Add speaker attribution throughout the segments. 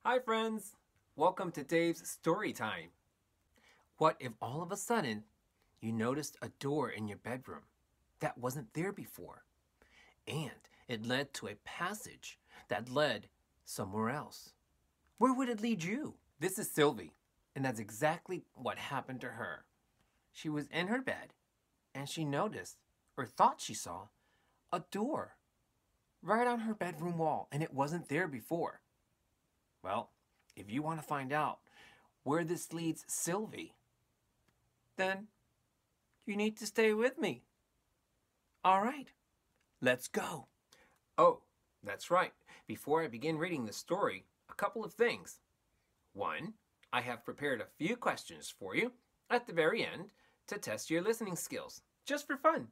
Speaker 1: Hi friends! Welcome to Dave's Story Time. What if all of a sudden you noticed a door in your bedroom that wasn't there before and it led to a passage that led somewhere else? Where would it lead you? This is Sylvie, and that's exactly what happened to her. She was in her bed and she noticed, or thought she saw, a door right on her bedroom wall, and it wasn't there before. Well, if you want to find out where this leads Sylvie, then you need to stay with me. All right, let's go. Oh, that's right. Before I begin reading the story, a couple of things. One, I have prepared a few questions for you at the very end to test your listening skills, just for fun.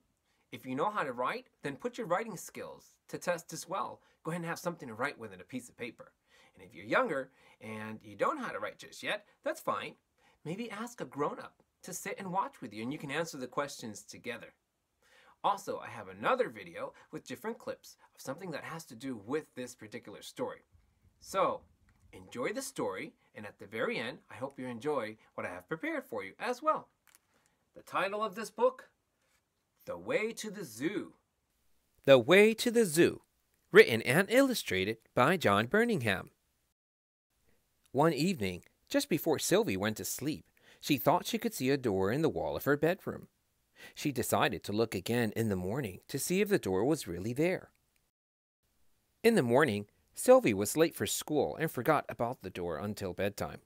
Speaker 1: If you know how to write, then put your writing skills to test as well. Go ahead and have something to write with on a piece of paper. And if you're younger and you don't know how to write just yet, that's fine. Maybe ask a grown-up to sit and watch with you and you can answer the questions together. Also, I have another video with different clips of something that has to do with this particular story. So, enjoy the story, and at the very end, I hope you enjoy what I have prepared for you as well. The title of this book, The Way to the Zoo.
Speaker 2: The Way to the Zoo, written and illustrated by John Birmingham. One evening, just before Sylvie went to sleep, she thought she could see a door in the wall of her bedroom. She decided to look again in the morning to see if the door was really there. In the morning, Sylvie was late for school and forgot about the door until bedtime.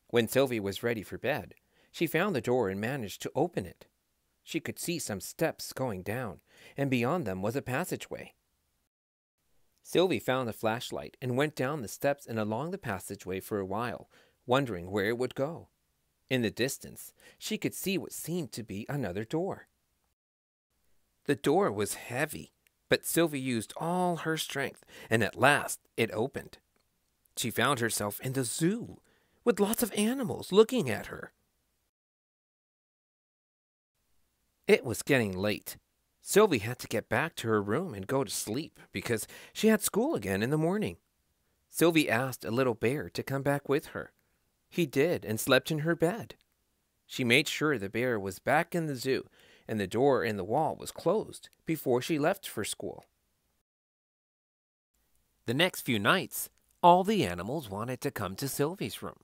Speaker 2: When Sylvie was ready for bed, she found the door and managed to open it. She could see some steps going down, and beyond them was a passageway. Sylvie found a flashlight and went down the steps and along the passageway for a while, wondering where it would go. In the distance, she could see what seemed to be another door. The door was heavy, but Sylvie used all her strength, and at last it opened. She found herself in the zoo, with lots of animals looking at her. It was getting late. Sylvie had to get back to her room and go to sleep because she had school again in the morning. Sylvie asked a little bear to come back with her. He did and slept in her bed. She made sure the bear was back in the zoo and the door in the wall was closed before she left for school. The next few nights, all the animals wanted to come to Sylvie's room,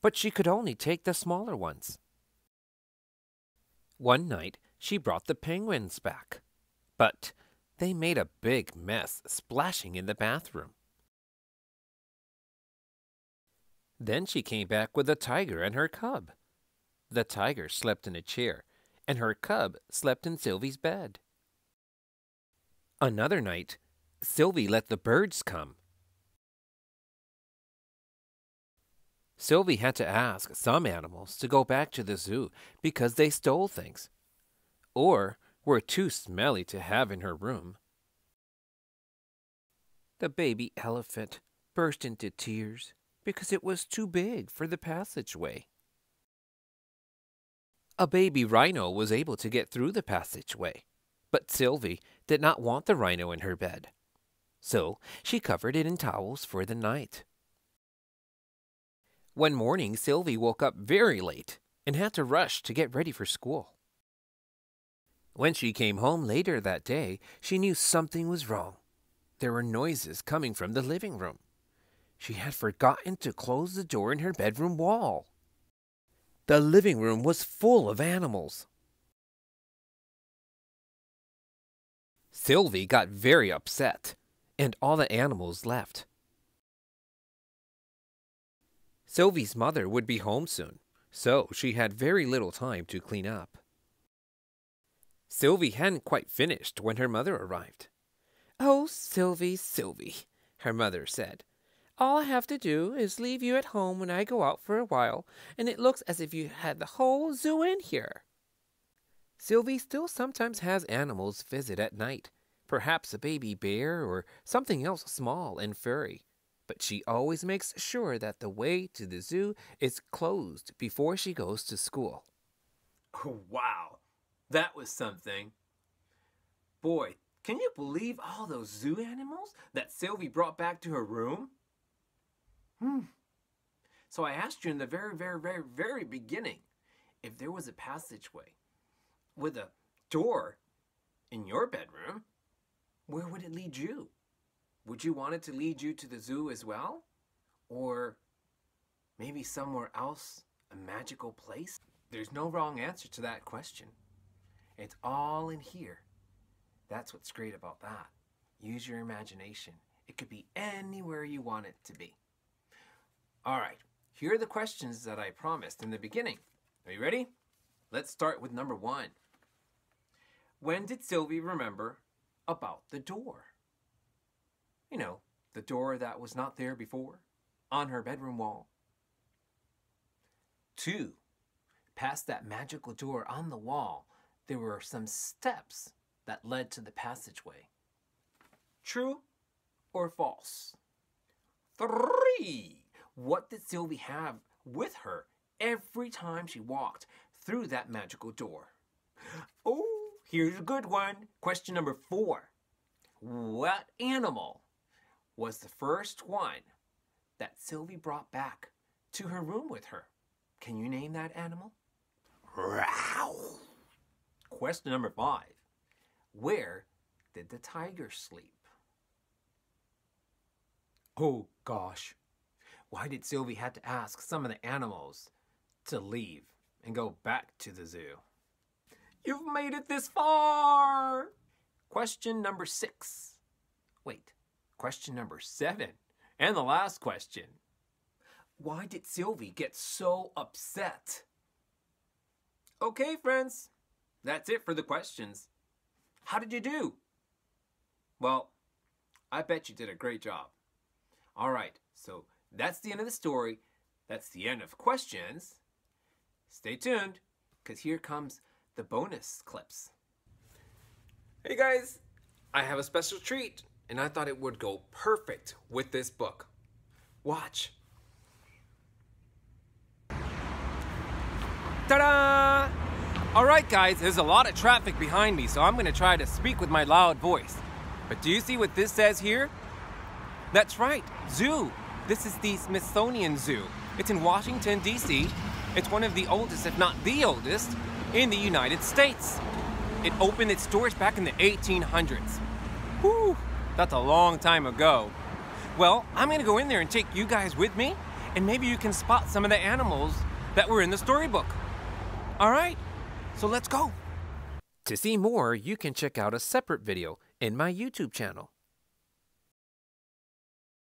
Speaker 2: but she could only take the smaller ones. One night, she brought the penguins back, but they made a big mess splashing in the bathroom. Then she came back with a tiger and her cub. The tiger slept in a chair, and her cub slept in Sylvie's bed. Another night, Sylvie let the birds come. Sylvie had to ask some animals to go back to the zoo because they stole things, or were too smelly to have in her room. The baby elephant burst into tears because it was too big for the passageway. A baby rhino was able to get through the passageway, but Sylvie did not want the rhino in her bed, so she covered it in towels for the night. One morning, Sylvie woke up very late and had to rush to get ready for school. When she came home later that day, she knew something was wrong. There were noises coming from the living room. She had forgotten to close the door in her bedroom wall. The living room was full of animals. Sylvie got very upset, and all the animals left. Sylvie's mother would be home soon, so she had very little time to clean up. Sylvie hadn't quite finished when her mother arrived. "Oh, Sylvie, Sylvie," her mother said. "All I have to do is leave you at home when I go out for a while, and it looks as if you had the whole zoo in here." Sylvie still sometimes has animals visit at night, perhaps a baby bear or something else small and furry, but she always makes sure that the way to the zoo is closed before she goes to school.
Speaker 1: Oh, wow, that was something. Boy, can you believe all those zoo animals that Sylvie brought back to her room? So I asked you in the very beginning if there was a passageway with a door in your bedroom, where would it lead you? Would you want it to lead you to the zoo as well? Or maybe somewhere else, a magical place? There's no wrong answer to that question. It's all in here. That's what's great about that. Use your imagination. It could be anywhere you want it to be. All right, here are the questions that I promised in the beginning. Are you ready? Let's start with number 1. When did Sylvie remember about the door? You know, the door that was not there before, on her bedroom wall. 2. Past that magical door on the wall, there were some steps that led to the passageway. True or false? 3. What did Sylvie have with her every time she walked through that magical door? Oh, here's a good one. Question number 4. What animal was the first one that Sylvie brought back to her room with her? Can you name that animal? Question number 5. Where did the tiger sleep? Oh gosh, why did Sylvie have to ask some of the animals to leave and go back to the zoo? You've made it this far! Question number 6. Wait, question number 7. And the last question. Why did Sylvie get so upset? Okay, friends, that's it for the questions. How did you do? Well, I bet you did a great job. All right, so that's the end of the story. That's the end of questions. Stay tuned, because here comes the bonus clips. Hey guys, I have a special treat, and I thought it would go perfect with this book. Watch. Ta-da! All right, guys, there's a lot of traffic behind me, so I'm going to try to speak with my loud voice. But do you see what this says here? That's right, zoo. This is the Smithsonian Zoo. It's in Washington, D.C. It's one of the oldest, if not the oldest, in the United States. It opened its doors back in the 1800s. Whew, that's a long time ago. Well, I'm going to go in there and take you guys with me, and maybe you can spot some of the animals that were in the storybook. All right, so let's go.
Speaker 2: To see more, you can check out a separate video in my YouTube channel.